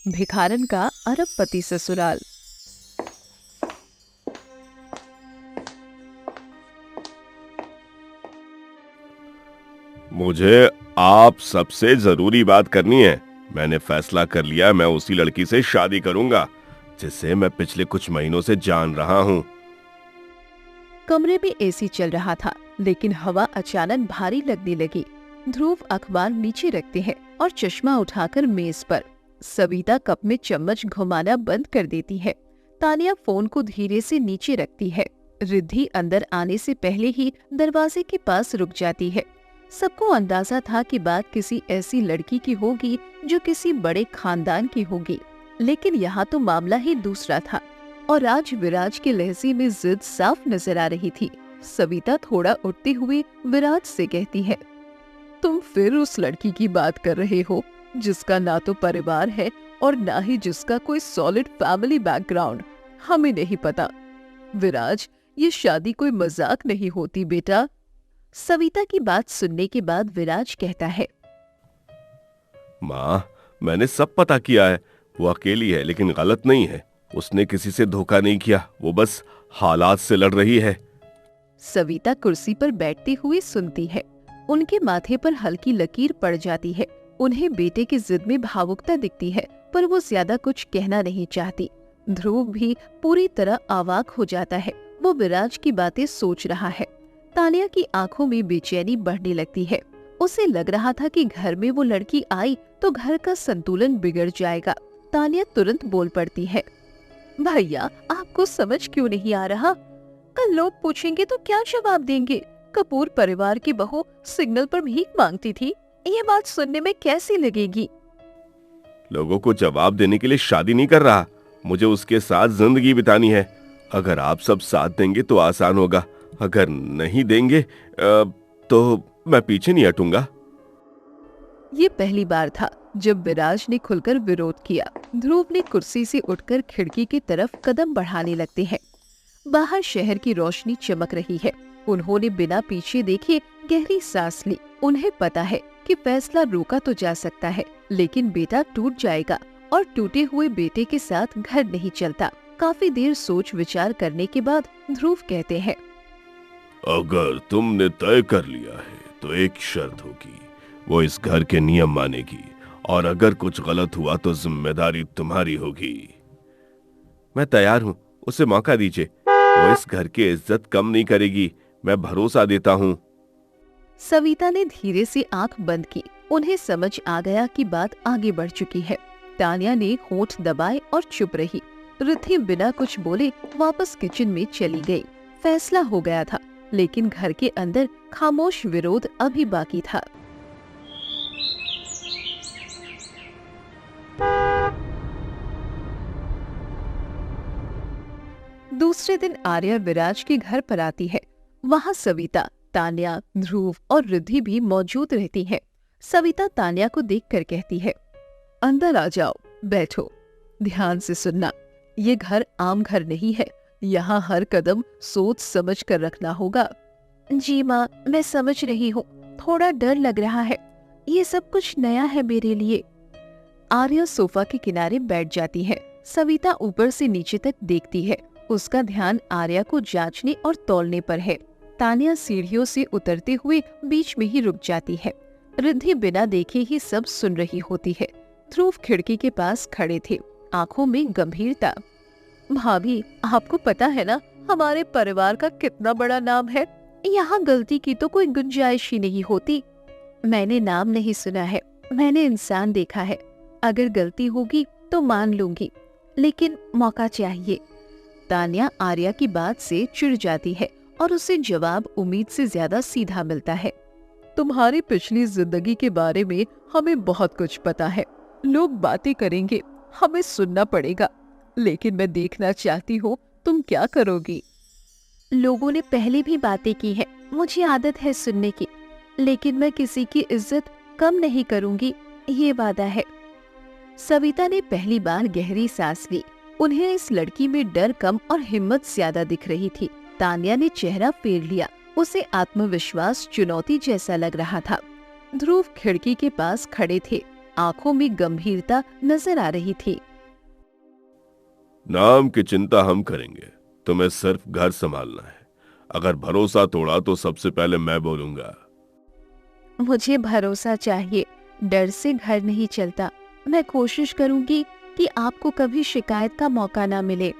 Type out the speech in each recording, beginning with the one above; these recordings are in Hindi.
भिखारन का अरबपति ससुराल। मुझे आप सबसे जरूरी बात करनी है। मैंने फैसला कर लिया, मैं उसी लड़की से शादी करूंगा जिसे मैं पिछले कुछ महीनों से जान रहा हूँ। कमरे में एसी चल रहा था, लेकिन हवा अचानक भारी लगने लगी। ध्रुव अखबार नीचे रखते हैं और चश्मा उठाकर मेज पर। सविता कप में चम्मच घुमाना बंद कर देती है। तानिया फोन को धीरे से नीचे रखती है। रिद्धि अंदर आने से पहले ही दरवाजे के पास रुक जाती है। सबको अंदाजा था कि बात किसी ऐसी लड़की की होगी जो किसी बड़े खानदान की होगी, लेकिन यहाँ तो मामला ही दूसरा था। और आज विराज के लहजे में जिद साफ नजर आ रही थी। सविता थोड़ा उठते हुए विराज से कहती है, तुम फिर उस लड़की की बात कर रहे हो जिसका ना तो परिवार है और ना ही जिसका कोई सॉलिड फैमिली बैकग्राउंड। हमें नहीं पता। विराज, ये शादी कोई मजाक नहीं होती बेटा। सविता की बात सुनने के बाद विराज कहता है, माँ, मैंने सब पता किया है। वो अकेली है लेकिन गलत नहीं है। उसने किसी से धोखा नहीं किया, वो बस हालात से लड़ रही है। सविता कुर्सी पर बैठते हुए सुनती है। उनके माथे पर हल्की लकीर पड़ जाती है। उन्हें बेटे की जिद में भावुकता दिखती है, पर वो ज्यादा कुछ कहना नहीं चाहती। ध्रुव भी पूरी तरह अवाक हो जाता है। वो विराज की बातें सोच रहा है। तानिया की आंखों में बेचैनी बढ़ने लगती है। उसे लग रहा था कि घर में वो लड़की आई तो घर का संतुलन बिगड़ जाएगा। तानिया तुरंत बोल पड़ती है, भैया, आपको समझ क्यों नहीं आ रहा? कल लोग पूछेंगे तो क्या जवाब देंगे? कपूर परिवार की बहू सिग्नल पर भीख मांगती थी, ये बात सुनने में कैसी लगेगी? लोगों को जवाब देने के लिए शादी नहीं कर रहा, मुझे उसके साथ जिंदगी बितानी है। अगर आप सब साथ देंगे तो आसान होगा, अगर नहीं देंगे तो मैं पीछे नहीं हटूंगा। ये पहली बार था जब विराज ने खुलकर विरोध किया। ध्रुव ने कुर्सी से उठकर खिड़की की तरफ कदम बढ़ाने लगते हैं। बाहर शहर की रोशनी चमक रही है। उन्होंने बिना पीछे देखे गहरी सांस ली। उन्हें पता है कि फैसला रोका तो जा सकता है, लेकिन बेटा टूट जाएगा और टूटे हुए बेटे के साथ घर नहीं चलता। काफी देर सोच विचार करने के बाद ध्रुव कहते हैं, अगर तुमने तय कर लिया है तो एक शर्त होगी, वो इस घर के नियम मानेगी, और अगर कुछ गलत हुआ तो जिम्मेदारी तुम्हारी होगी। मैं तैयार हूँ, उसे मौका दीजिए। वो इस घर की इज्जत कम नहीं करेगी, मैं भरोसा देता हूँ। सविता ने धीरे से आंख बंद की। उन्हें समझ आ गया कि बात आगे बढ़ चुकी है। तानिया ने होंठ दबाए और चुप रही। रिद्धि बिना कुछ बोले वापस किचन में चली गई। फैसला हो गया था, लेकिन घर के अंदर खामोश विरोध अभी बाकी था। दूसरे दिन आर्या विराज के घर पर आती है। वहाँ सविता, तान्या, ध्रुव और रिद्धि भी मौजूद रहती हैं। सविता तान्या को देखकर कहती है, अंदर आ जाओ, बैठो। ध्यान से सुनना, ये घर आम घर नहीं है। यहाँ हर कदम सोच समझ कर रखना होगा। जी माँ, मैं समझ रही हूँ। थोड़ा डर लग रहा है, ये सब कुछ नया है मेरे लिए। आर्या सोफा के किनारे बैठ जाती है। सविता ऊपर से नीचे तक देखती है। उसका ध्यान आर्या को जांचने और तौलने पर है। तानिया सीढ़ियों से उतरते हुए बीच में ही रुक जाती है। रिद्धि बिना देखे ही सब सुन रही होती है। ध्रुव खिड़की के पास खड़े थे, आंखों में गंभीरता। भाभी, आपको पता है ना हमारे परिवार का कितना बड़ा नाम है। यहाँ गलती की तो कोई गुंजाइश ही नहीं होती। मैंने नाम नहीं सुना है, मैंने इंसान देखा है। अगर गलती होगी तो मान लूंगी, लेकिन मौका चाहिए। तान्या आर्या की बात से चिढ़ जाती है और उसे जवाब उम्मीद से ज्यादा सीधा मिलता है। तुम्हारी पिछली जिंदगी के बारे में हमें बहुत कुछ पता है। लोग बातें करेंगे, हमें सुनना पड़ेगा, लेकिन मैं देखना चाहती हूँ तुम क्या करोगी। लोगों ने पहले भी बातें की है, मुझे आदत है सुनने की, लेकिन मैं किसी की इज्जत कम नहीं करूंगी, ये वादा है। सविता ने पहली बार गहरी सांस ली। उन्हें इस लड़की में डर कम और हिम्मत ज्यादा दिख रही थी। तान्या ने चेहरा फेर लिया। उसे आत्मविश्वास चुनौती जैसा लग रहा था। ध्रुव खिड़की के पास खड़े थे। आंखों में गंभीरता नजर आ रही थी। नाम की चिंता हम करेंगे, तुम्हें सिर्फ घर संभालना है। अगर भरोसा तोड़ा तो सबसे पहले मैं बोलूंगा। मुझे भरोसा चाहिए, डर से घर नहीं चलता। मैं कोशिश करूंगी कि आपको कभी शिकायत का मौका ना मिले।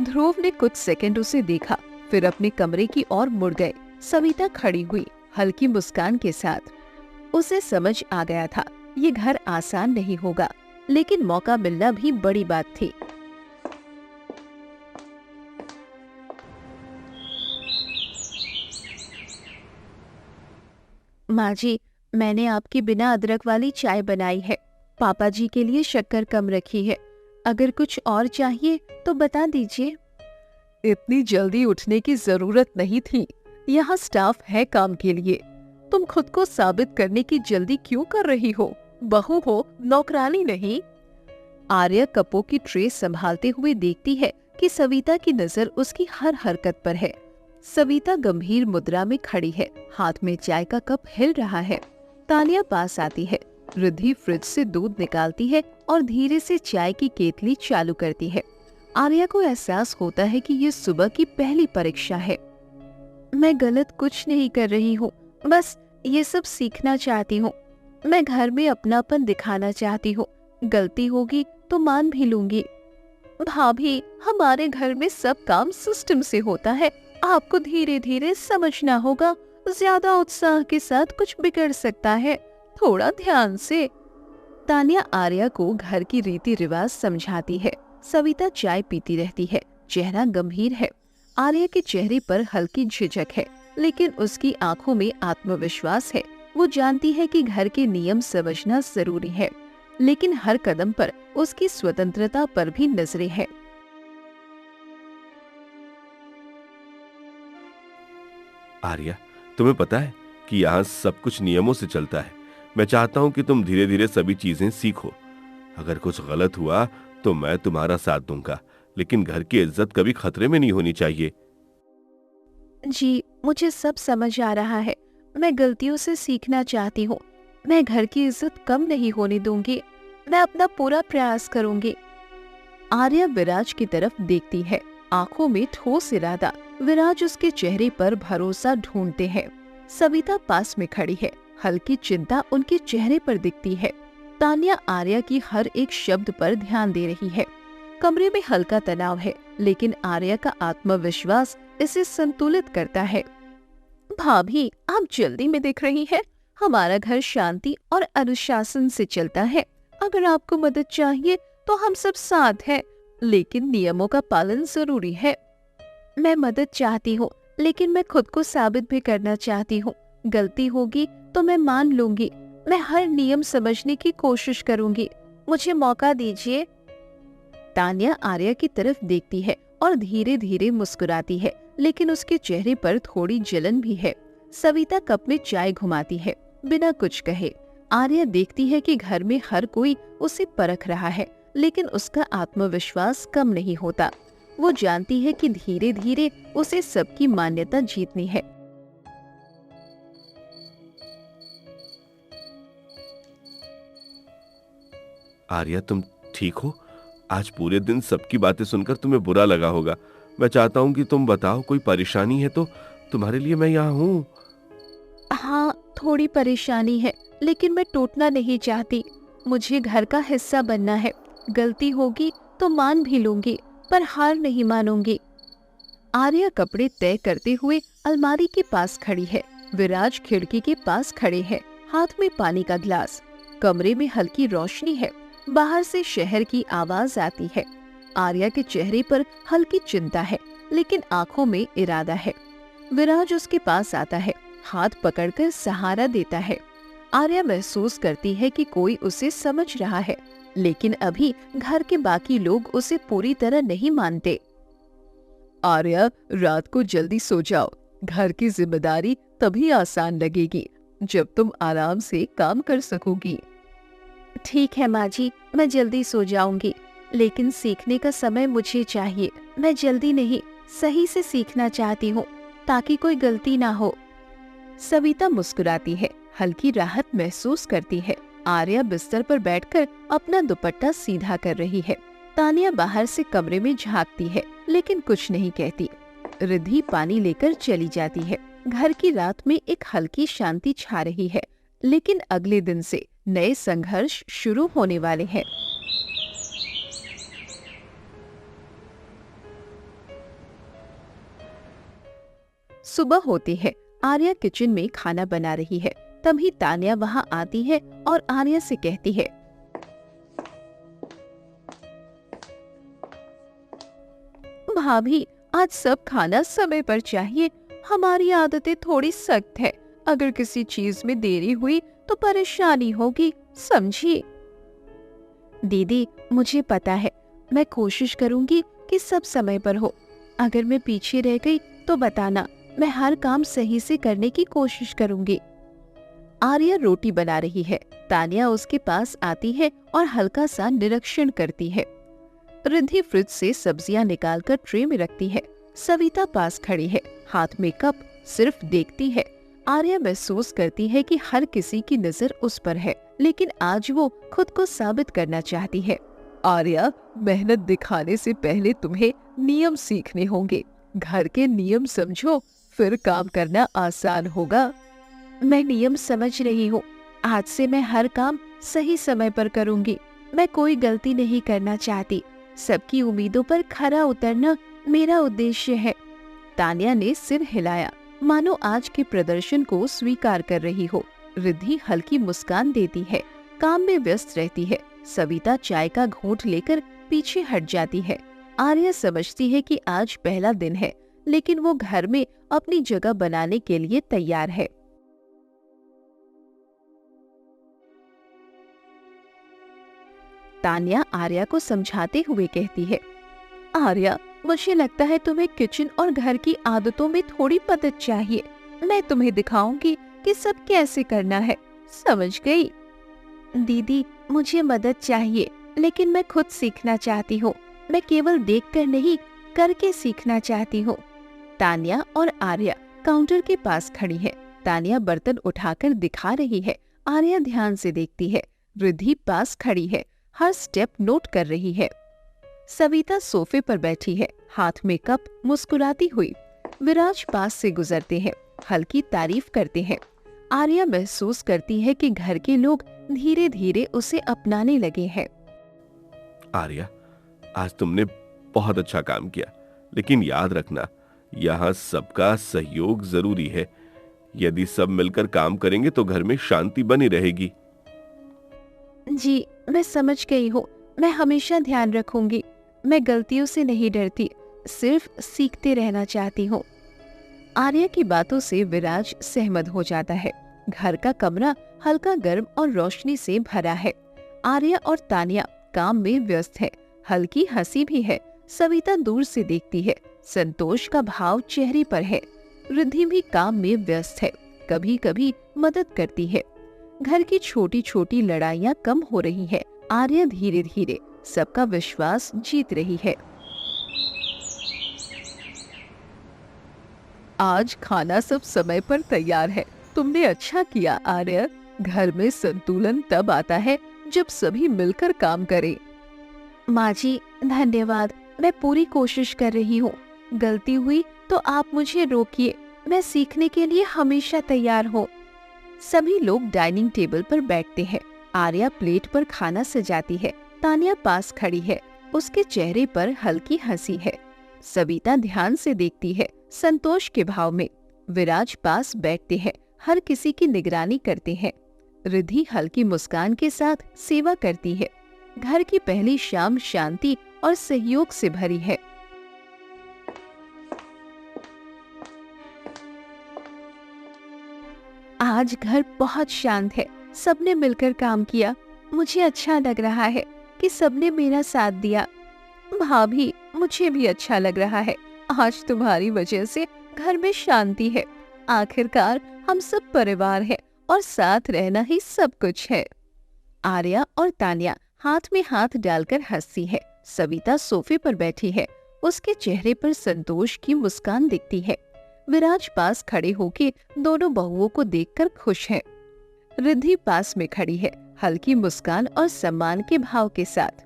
ध्रुव ने कुछ सेकंड उसे देखा, फिर अपने कमरे की ओर मुड़ गए। सविता खड़ी हुई, हल्की मुस्कान के साथ। उसे समझ आ गया था ये घर आसान नहीं होगा, लेकिन मौका मिलना भी बड़ी बात थी। माँ जी, मैंने आपकी बिना अदरक वाली चाय बनाई है। पापा जी के लिए शक्कर कम रखी है। अगर कुछ और चाहिए तो बता दीजिए। इतनी जल्दी उठने की जरूरत नहीं थी, यहाँ स्टाफ है काम के लिए। तुम खुद को साबित करने की जल्दी क्यों कर रही हो? बहू हो, नौकरानी नहीं। आर्या कपों की ट्रे संभालते हुए देखती है कि सविता की नजर उसकी हर हरकत पर है। सविता गंभीर मुद्रा में खड़ी है, हाथ में चाय का कप हिल रहा है। तानिया पास आती है। रिद्धि फ्रिज से दूध निकालती है और धीरे से चाय की केतली चालू करती है। आर्या को एहसास होता है कि ये सुबह की पहली परीक्षा है। मैं गलत कुछ नहीं कर रही हूँ, बस ये सब सीखना चाहती हूँ। मैं घर में अपनापन दिखाना चाहती हूँ। गलती होगी तो मान भी लूंगी। भाभी, हमारे घर में सब काम सिस्टम से होता है। आपको धीरे धीरे समझना होगा। ज्यादा उत्साह के साथ कुछ बिगड़ सकता है, थोड़ा ध्यान से। तानिया आर्या को घर की रीति रिवाज समझाती है। सविता चाय पीती रहती है, चेहरा गंभीर है। आर्या के चेहरे पर हल्की झिझक है, लेकिन उसकी आंखों में आत्मविश्वास है। वो जानती है कि घर के नियम समझना जरूरी है, लेकिन हर कदम पर उसकी स्वतंत्रता पर भी नजरें हैं। आर्या, तुम्हें पता है कि यहाँ सब कुछ नियमों से चलता है। मैं चाहता हूँ कि तुम धीरे धीरे सभी चीजें सीखो। अगर कुछ गलत हुआ तो मैं तुम्हारा साथ दूंगा, लेकिन घर की इज्जत कभी खतरे में नहीं होनी चाहिए। जी, मुझे सब समझ आ रहा है। मैं गलतियों से सीखना चाहती हूँ। मैं घर की इज्जत कम नहीं होने दूंगी। मैं अपना पूरा प्रयास करूंगी। आर्या विराज की तरफ देखती है, आंखों में ठोस इरादा। विराज उसके चेहरे पर भरोसा ढूंढते हैं। सविता पास में खड़ी है, हल्की चिंता उनके चेहरे पर दिखती है। तानिया आर्या की हर एक शब्द पर ध्यान दे रही है। कमरे में हल्का तनाव है, लेकिन आर्या का आत्मविश्वास इसे संतुलित करता है। भाभी, आप जल्दी में दिख रही हैं। हमारा घर शांति और अनुशासन से चलता है। अगर आपको मदद चाहिए तो हम सब साथ हैं, लेकिन नियमों का पालन जरूरी है। मैं मदद चाहती हूँ, लेकिन मैं खुद को साबित भी करना चाहती हूँ। गलती होगी तो मैं मान लूंगी। मैं हर नियम समझने की कोशिश करूंगी। मुझे मौका दीजिए। तानिया आर्या की तरफ देखती है और धीरे धीरे मुस्कुराती है, लेकिन उसके चेहरे पर थोड़ी जलन भी है। सविता कप में चाय घुमाती है, बिना कुछ कहे। आर्या देखती है कि घर में हर कोई उसे परख रहा है, लेकिन उसका आत्मविश्वास कम नहीं होता। वो जानती है कि धीरे धीरे उसे सबकी मान्यता जीतनी है। आर्या, तुम ठीक हो? आज पूरे दिन सबकी बातें सुनकर तुम्हें बुरा लगा होगा। मैं चाहता हूँ कि तुम बताओ, कोई परेशानी है तो तुम्हारे लिए मैं यहाँ हूँ। हाँ, थोड़ी परेशानी है, लेकिन मैं टूटना नहीं चाहती। मुझे घर का हिस्सा बनना है। गलती होगी तो मान भी लूंगी, पर हार नहीं मानूंगी। आर्या कपड़े तय करते हुए अलमारी के पास खड़ी है। विराज खिड़की के पास खड़े हैं, हाथ में पानी का ग्लास। कमरे में हल्की रोशनी है, बाहर से शहर की आवाज आती है। आर्या के चेहरे पर हल्की चिंता है, लेकिन आंखों में इरादा है। विराज उसके पास आता है, हाथ पकड़कर सहारा देता है। आर्या महसूस करती है कि कोई उसे समझ रहा है, लेकिन अभी घर के बाकी लोग उसे पूरी तरह नहीं मानते। आर्या, रात को जल्दी सो जाओ। घर की जिम्मेदारी तभी आसान लगेगी जब तुम आराम से काम कर सकोगी। ठीक है माँ जी, मैं जल्दी सो जाऊंगी, लेकिन सीखने का समय मुझे चाहिए। मैं जल्दी नहीं, सही से सीखना चाहती हूँ, ताकि कोई गलती ना हो। सविता मुस्कुराती है, हल्की राहत महसूस करती है। आर्या बिस्तर पर बैठकर अपना दुपट्टा सीधा कर रही है। तानिया बाहर से कमरे में झांकती है लेकिन कुछ नहीं कहती। रिद्धि पानी लेकर चली जाती है। घर की रात में एक हल्की शांति छा रही है, लेकिन अगले दिन से नए संघर्ष शुरू होने वाले हैं। सुबह होती है। आर्या किचन में खाना बना रही है। तभी तानिया वहां आती है और आर्या से कहती है, भाभी, आज सब खाना समय पर चाहिए। हमारी आदतें थोड़ी सख्त है। अगर किसी चीज में देरी हुई तो परेशानी होगी, समझी? दीदी, मुझे पता है। मैं कोशिश करूंगी कि सब समय पर हो। अगर मैं पीछे रह गई तो बताना। मैं हर काम सही से करने की कोशिश करूंगी। आर्या रोटी बना रही है। तानिया उसके पास आती है और हल्का सा निरीक्षण करती है। रिद्धि फ्रिज से सब्जियां निकालकर ट्रे में रखती है। सविता पास खड़ी है, हाथ में कप, सिर्फ देखती है। आर्या महसूस करती है कि हर किसी की नजर उस पर है, लेकिन आज वो खुद को साबित करना चाहती है। आर्या, मेहनत दिखाने से पहले तुम्हें नियम सीखने होंगे। घर के नियम समझो, फिर काम करना आसान होगा। मैं नियम समझ रही हूँ। आज से मैं हर काम सही समय पर करूँगी। मैं कोई गलती नहीं करना चाहती। सबकी उम्मीदों पर खरा उतरना मेरा उद्देश्य है। तानिया ने सिर हिलाया, मानो आज के प्रदर्शन को स्वीकार कर रही हो। रिद्धि हल्की मुस्कान देती है, काम में व्यस्त रहती है। सविता चाय का घूंट लेकर पीछे हट जाती है। आर्या समझती है कि आज पहला दिन है, लेकिन वो घर में अपनी जगह बनाने के लिए तैयार है। तानिया आर्या को समझाते हुए कहती है, आर्या, मुझे लगता है तुम्हें किचन और घर की आदतों में थोड़ी मदद चाहिए। मैं तुम्हें दिखाऊंगी कि सब कैसे करना है, समझ गई? दीदी, मुझे मदद चाहिए, लेकिन मैं खुद सीखना चाहती हूँ। मैं केवल देखकर नहीं, करके सीखना चाहती हूँ। तानिया और आर्या काउंटर के पास खड़ी है। तानिया बर्तन उठाकर दिखा रही है। आर्या ध्यान से देखती है। रिद्धि पास खड़ी है, हर स्टेप नोट कर रही है। सविता सोफे पर बैठी है, हाथ में कप, मुस्कुराती हुई। विराज पास से गुजरते हैं, हल्की तारीफ करते हैं। आर्या महसूस करती है कि घर के लोग धीरे धीरे उसे अपनाने लगे हैं। आर्या, आज तुमने बहुत अच्छा काम किया, लेकिन याद रखना, यहाँ सबका सहयोग जरूरी है। यदि सब मिलकर काम करेंगे तो घर में शांति बनी रहेगी। जी, मैं समझ गई हूँ। मैं हमेशा ध्यान रखूंगी। मैं गलतियों से नहीं डरती, सिर्फ सीखते रहना चाहती हूँ। आर्या की बातों से विराज सहमत हो जाता है। घर का कमरा हल्का गर्म और रोशनी से भरा है। आर्या और तानिया काम में व्यस्त है। हल्की हंसी भी है। सविता दूर से देखती है, संतोष का भाव चेहरे पर है। रिद्धि भी काम में व्यस्त है, कभी कभी मदद करती है। घर की छोटी छोटी लड़ाइयाँ कम हो रही है। आर्या धीरे धीरे सबका विश्वास जीत रही है। आज खाना सब समय पर तैयार है। तुमने अच्छा किया आर्या। घर में संतुलन तब आता है जब सभी मिलकर काम करें। माँ जी, धन्यवाद। मैं पूरी कोशिश कर रही हूँ। गलती हुई तो आप मुझे रोकिए। मैं सीखने के लिए हमेशा तैयार हूँ। सभी लोग डाइनिंग टेबल पर बैठते हैं। आर्या प्लेट पर खाना सजाती है। तानिया पास खड़ी है, उसके चेहरे पर हल्की हंसी है। सविता ध्यान से देखती है, संतोष के भाव में। विराज पास बैठते हैं, हर किसी की निगरानी करते हैं। रिद्धि हल्की मुस्कान के साथ सेवा करती है। घर की पहली शाम शांति और सहयोग से भरी है। आज घर बहुत शांत है। सबने मिलकर काम किया। मुझे अच्छा लग रहा है कि सबने मेरा साथ दिया। भाभी, मुझे भी अच्छा लग रहा है। आज तुम्हारी वजह से घर में शांति है। आखिरकार हम सब परिवार हैं और साथ रहना ही सब कुछ है। आर्या और तानिया हाथ में हाथ डालकर हंसती है। सविता सोफे पर बैठी है, उसके चेहरे पर संतोष की मुस्कान दिखती है। विराज पास खड़े होके दोनों बहुओं को देखकर खुश है। रिद्धि पास में खड़ी है, हल्की मुस्कान और सम्मान के भाव के साथ।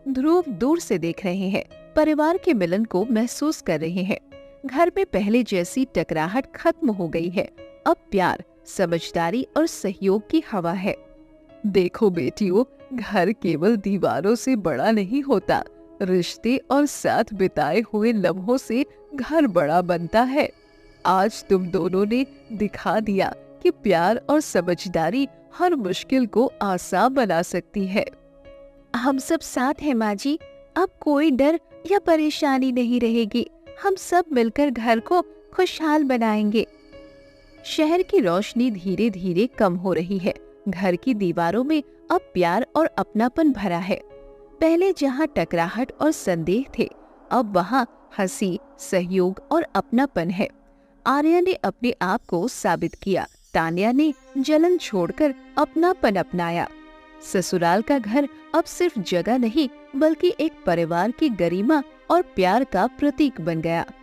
ध्रुव दूर से देख रहे हैं, परिवार के मिलन को महसूस कर रहे हैं। घर में पहले जैसी टकराहट खत्म हो गई है। अब प्यार, समझदारी और सहयोग की हवा है। देखो बेटियों, घर केवल दीवारों से बड़ा नहीं होता, रिश्ते और साथ बिताए हुए लम्हों से घर बड़ा बनता है। आज तुम दोनों ने दिखा दिया कि प्यार और समझदारी हर मुश्किल को आसान बना सकती है। हम सब साथ हैं माँ जी, अब कोई डर या परेशानी नहीं रहेगी। हम सब मिलकर घर को खुशहाल बनाएंगे। शहर की रोशनी धीरे धीरे कम हो रही है। घर की दीवारों में अब प्यार और अपनापन भरा है। पहले जहाँ टकराहट और संदेह थे, अब वहाँ हंसी, सहयोग और अपनापन है। आर्या ने अपने आप को साबित किया, तान्या ने जलन छोड़कर अपनापन अपनाया। ससुराल का घर अब सिर्फ जगह नहीं, बल्कि एक परिवार की गरिमा और प्यार का प्रतीक बन गया।